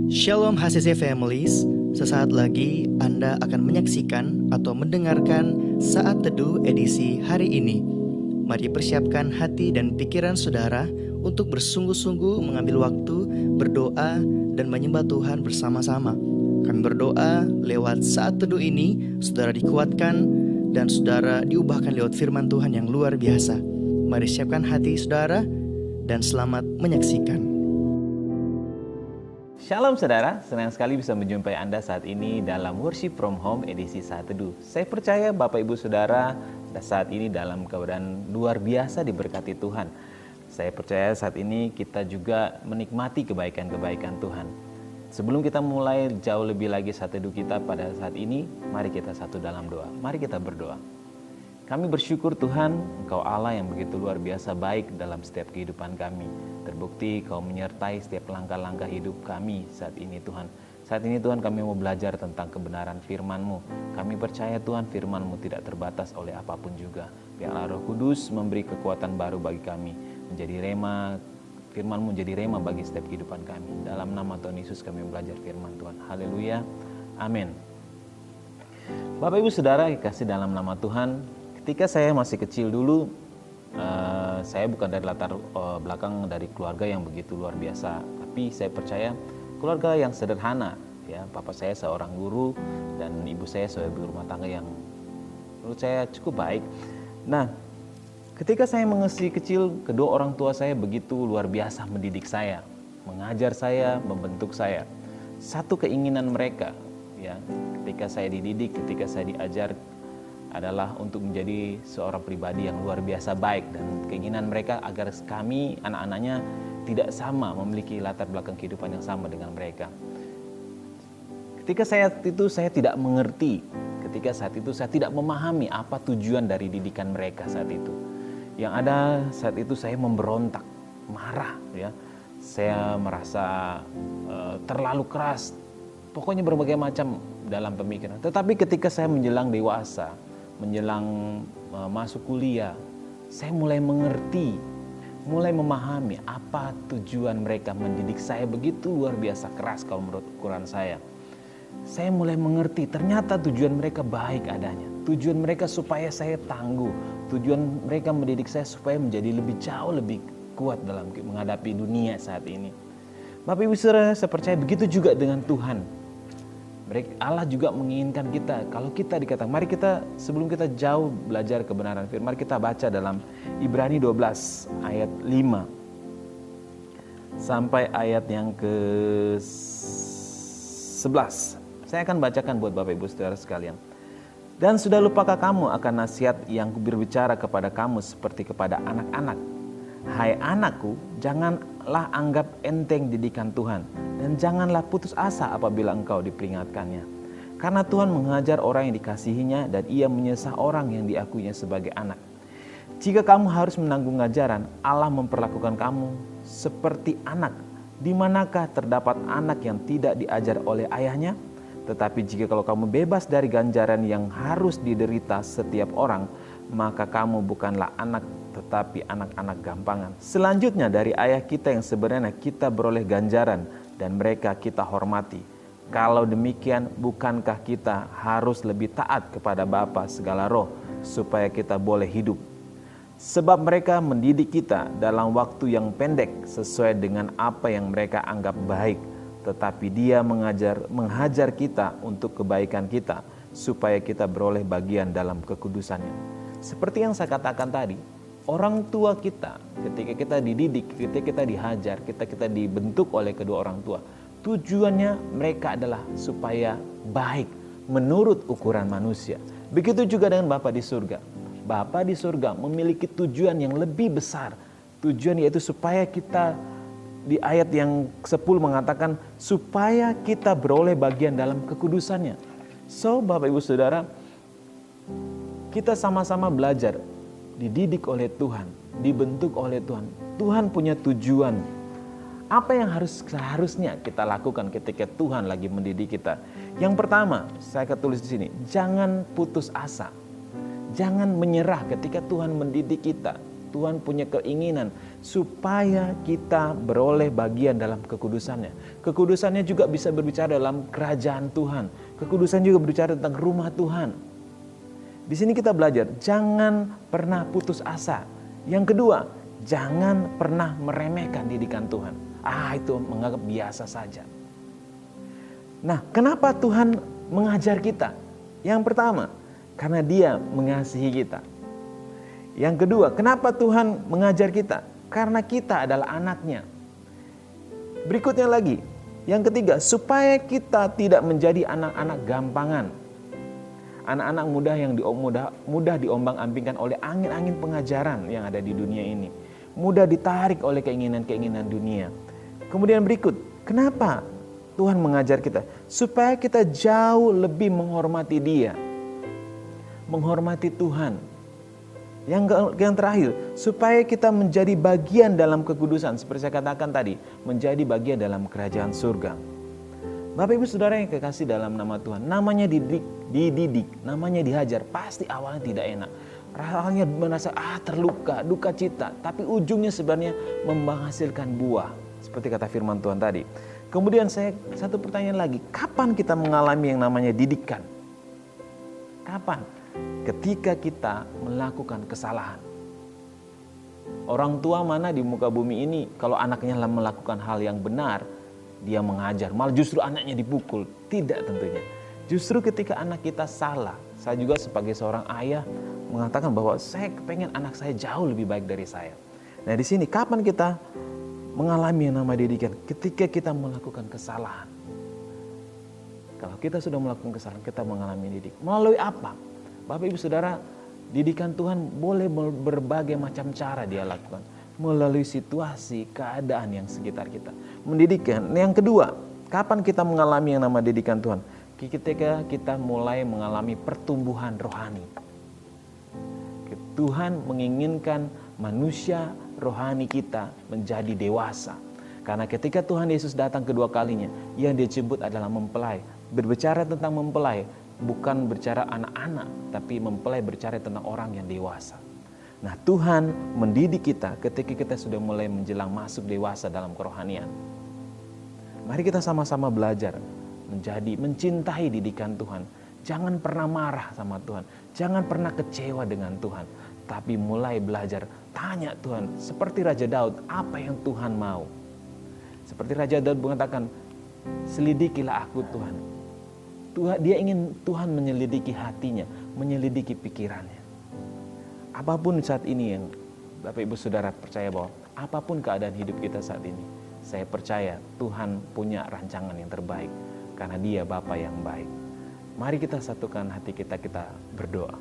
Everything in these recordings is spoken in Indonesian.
Shalom HCC Families, sesaat lagi Anda akan menyaksikan atau mendengarkan Saat Teduh edisi hari ini. Mari persiapkan hati dan pikiran saudara untuk bersungguh-sungguh mengambil waktu, berdoa, dan menyembah Tuhan bersama-sama. Kami berdoa lewat Saat Teduh ini, saudara dikuatkan dan saudara diubahkan lewat firman Tuhan yang luar biasa. Mari siapkan hati saudara dan selamat menyaksikan. Shalom saudara, senang sekali bisa menjumpai Anda saat ini dalam Worship from Home edisi Saat Teduh. Saya percaya Bapak Ibu Saudara saat ini dalam keadaan luar biasa diberkati Tuhan. Saya percaya saat ini kita juga menikmati kebaikan-kebaikan Tuhan. Sebelum kita mulai jauh lebih lagi Saat Teduh kita pada saat ini, mari kita satu dalam doa. Mari kita berdoa. Kami bersyukur Tuhan, Engkau Allah yang begitu luar biasa baik dalam setiap kehidupan kami. Terbukti Kau menyertai setiap langkah-langkah hidup kami saat ini Tuhan. Saat ini Tuhan kami mau belajar tentang kebenaran firman-Mu. Kami percaya Tuhan firman-Mu tidak terbatas oleh apapun juga. Biarlah Roh Kudus memberi kekuatan baru bagi kami. Menjadi rema, firman-Mu menjadi rema bagi setiap kehidupan kami. Dalam nama Tuhan Yesus kami belajar firman Tuhan. Haleluya. Amin. Bapak Ibu Saudara dikasih dalam nama Tuhan. Ketika saya masih kecil dulu, saya bukan dari latar belakang dari keluarga yang begitu luar biasa, tapi saya percaya keluarga yang sederhana. Ya, papa saya seorang guru dan ibu saya seorang ibu rumah tangga yang menurut saya cukup baik. Nah, ketika saya masih kecil, kedua orang tua saya begitu luar biasa mendidik saya, mengajar saya, membentuk saya. Satu keinginan mereka, ya, ketika saya dididik, ketika saya diajar, adalah untuk menjadi seorang pribadi yang luar biasa baik, dan keinginan mereka agar kami anak-anaknya tidak sama, memiliki latar belakang kehidupan yang sama dengan mereka. Ketika saat itu saya tidak mengerti, ketika saat itu saya tidak memahami apa tujuan dari didikan mereka saat itu. Yang ada saat itu saya memberontak, marah, ya. Saya merasa terlalu keras, pokoknya berbagai macam dalam pemikiran. Tetapi ketika saya menjelang dewasa, menjelang masuk kuliah, saya mulai mengerti, mulai memahami apa tujuan mereka mendidik saya begitu luar biasa keras kalau menurut ukuran saya. Saya mulai mengerti ternyata tujuan mereka baik adanya. Tujuan mereka supaya saya tangguh. Tujuan mereka mendidik saya supaya menjadi lebih jauh lebih kuat dalam menghadapi dunia saat ini. Bapak Ibu Saudara, saya percaya begitu juga dengan Tuhan. Allah juga menginginkan kita, kalau kita dikatakan, mari kita sebelum kita jauh belajar kebenaran firman, mari kita baca dalam Ibrani 12 ayat 5 sampai ayat yang ke-11. Saya akan bacakan buat Bapak Ibu Saudara sekalian. Dan sudah lupakah kamu akan nasihat yang berbicara kepada kamu seperti kepada anak-anak? Hai anakku, janganlah anggap enteng didikan Tuhan, dan janganlah putus asa apabila engkau diperingatkannya. Karena Tuhan mengajar orang yang dikasihinya, dan ia menyesah orang yang diakuinya sebagai anak. Jika kamu harus menanggung ajaran, Allah memperlakukan kamu seperti anak. Di manakah terdapat anak yang tidak diajar oleh ayahnya? Tetapi jika kalau kamu bebas dari ganjaran yang harus diderita setiap orang, maka kamu bukanlah anak, tetapi anak-anak gampangan. Selanjutnya dari ayah kita yang sebenarnya kita beroleh ganjaran, dan mereka kita hormati. Kalau demikian, bukankah kita harus lebih taat kepada Bapa segala roh, supaya kita boleh hidup? Sebab mereka mendidik kita dalam waktu yang pendek sesuai dengan apa yang mereka anggap baik, tetapi Dia menghajar kita untuk kebaikan kita, supaya kita beroleh bagian dalam kekudusannya. Seperti yang saya katakan tadi, orang tua kita ketika kita dididik, ketika kita dihajar, kita dibentuk oleh kedua orang tua, tujuannya mereka adalah supaya baik menurut ukuran manusia. Begitu juga dengan Bapa di surga. Bapa di surga memiliki tujuan yang lebih besar. Tujuan yaitu supaya kita, di ayat yang 10 mengatakan, supaya kita beroleh bagian dalam kekudusannya. So Bapak Ibu Saudara, kita sama-sama belajar, dididik oleh Tuhan, dibentuk oleh Tuhan. Tuhan punya tujuan. Apa yang seharusnya kita lakukan ketika Tuhan lagi mendidik kita? Yang pertama, saya tulis di sini, jangan putus asa. Jangan menyerah ketika Tuhan mendidik kita. Tuhan punya keinginan supaya kita beroleh bagian dalam kekudusannya. Kekudusannya juga bisa berbicara dalam kerajaan Tuhan. Kekudusan juga berbicara tentang rumah Tuhan. Di sini kita belajar, jangan pernah putus asa. Yang kedua, jangan pernah meremehkan didikan Tuhan. Itu menganggap biasa saja. Nah, kenapa Tuhan mengajar kita? Yang pertama, karena Dia mengasihi kita. Yang kedua, kenapa Tuhan mengajar kita? Karena kita adalah anaknya. Berikutnya lagi, yang ketiga, supaya kita tidak menjadi anak-anak gampangan. Anak-anak muda yang mudah diombang-ambingkan oleh angin-angin pengajaran yang ada di dunia ini. Mudah ditarik oleh keinginan-keinginan dunia. Kemudian berikut, kenapa Tuhan mengajar kita? Supaya kita jauh lebih menghormati Dia. Menghormati Tuhan. Yang terakhir, supaya kita menjadi bagian dalam kekudusan. Seperti saya katakan tadi, menjadi bagian dalam kerajaan surga. Bapak Ibu Saudara yang kekasih dalam nama Tuhan, namanya dididik, namanya dihajar, pasti awalnya tidak enak. Rasanya merasa terluka, duka cita, tapi ujungnya sebenarnya menghasilkan buah. Seperti kata firman Tuhan tadi. Kemudian satu pertanyaan lagi, kapan kita mengalami yang namanya didikan? Kapan? Ketika kita melakukan kesalahan. Orang tua mana di muka bumi ini kalau anaknya melakukan hal yang benar, dia mengajar, malah justru anaknya dipukul? Tidak tentunya. Justru ketika anak kita salah, saya juga sebagai seorang ayah mengatakan bahwa saya pengen anak saya jauh lebih baik dari saya. Nah di sini kapan kita mengalami yang namanya didikan? Ketika kita melakukan kesalahan. Kalau kita sudah melakukan kesalahan, kita mengalami didik. Melalui apa? Bapak Ibu Saudara, didikan Tuhan boleh berbagai macam cara Dia lakukan. Melalui situasi, keadaan yang sekitar kita. Mendidikan. Yang kedua, kapan kita mengalami yang nama didikan Tuhan? Ketika kita mulai mengalami pertumbuhan rohani. Tuhan menginginkan manusia rohani kita menjadi dewasa. Karena ketika Tuhan Yesus datang kedua kalinya, yang disebut adalah mempelai. Berbicara tentang mempelai, bukan berbicara anak-anak, tapi mempelai berbicara tentang orang yang dewasa. Nah, Tuhan mendidik kita ketika kita sudah mulai menjelang masuk dewasa dalam kerohanian. Mari kita sama-sama belajar mencintai didikan Tuhan. Jangan pernah marah sama Tuhan. Jangan pernah kecewa dengan Tuhan. Tapi mulai belajar, tanya Tuhan. Seperti Raja Daud, apa yang Tuhan mau? Seperti Raja Daud mengatakan, selidikilah aku Tuhan. Dia ingin Tuhan menyelidiki hatinya, menyelidiki pikirannya. Apapun saat ini yang Bapak Ibu Saudara percaya bahwa apapun keadaan hidup kita saat ini, saya percaya Tuhan punya rancangan yang terbaik karena Dia Bapa yang baik. Mari kita satukan hati kita berdoa.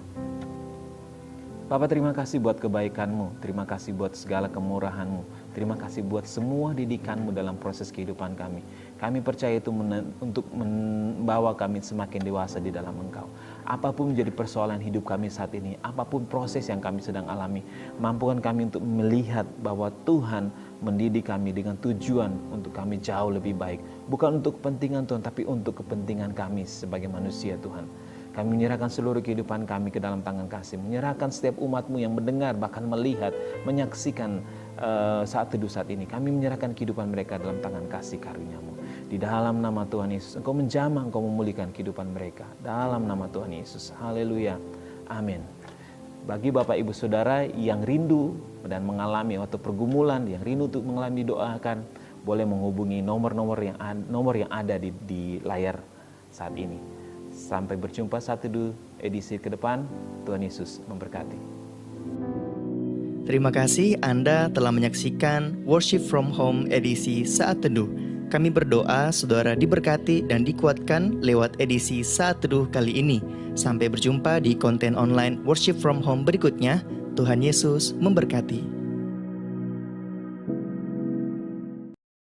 Bapa, terima kasih buat kebaikan-Mu, terima kasih buat segala kemurahan-Mu, terima kasih buat semua didikan-Mu dalam proses kehidupan kami. Kami percaya itu untuk membawa kami semakin dewasa di dalam Engkau. Apapun menjadi persoalan hidup kami saat ini, apapun proses yang kami sedang alami, mampukan kami untuk melihat bahwa Tuhan mendidik kami dengan tujuan untuk kami jauh lebih baik. Bukan untuk kepentingan Tuhan, tapi untuk kepentingan kami sebagai manusia Tuhan. Kami menyerahkan seluruh kehidupan kami ke dalam tangan kasih. Menyerahkan setiap umat-Mu yang mendengar, bahkan melihat, menyaksikan saat teduh saat ini. Kami menyerahkan kehidupan mereka dalam tangan kasih karunia-Mu. Di dalam nama Tuhan Yesus, Engkau menjamah, Engkau memulihkan kehidupan mereka. Dalam nama Tuhan Yesus. Haleluya. Amin. Bagi Bapak Ibu Saudara yang rindu dan mengalami waktu pergumulan, yang rindu untuk mengalami doakan, boleh menghubungi nomor yang ada di layar saat ini. Sampai berjumpa saat teduh edisi ke depan. Tuhan Yesus memberkati. Terima kasih Anda telah menyaksikan Worship from Home edisi Saat Teduh. Kami berdoa saudara diberkati dan dikuatkan lewat edisi Saat Teduh kali ini. Sampai berjumpa di konten online Worship from Home berikutnya. Tuhan Yesus memberkati.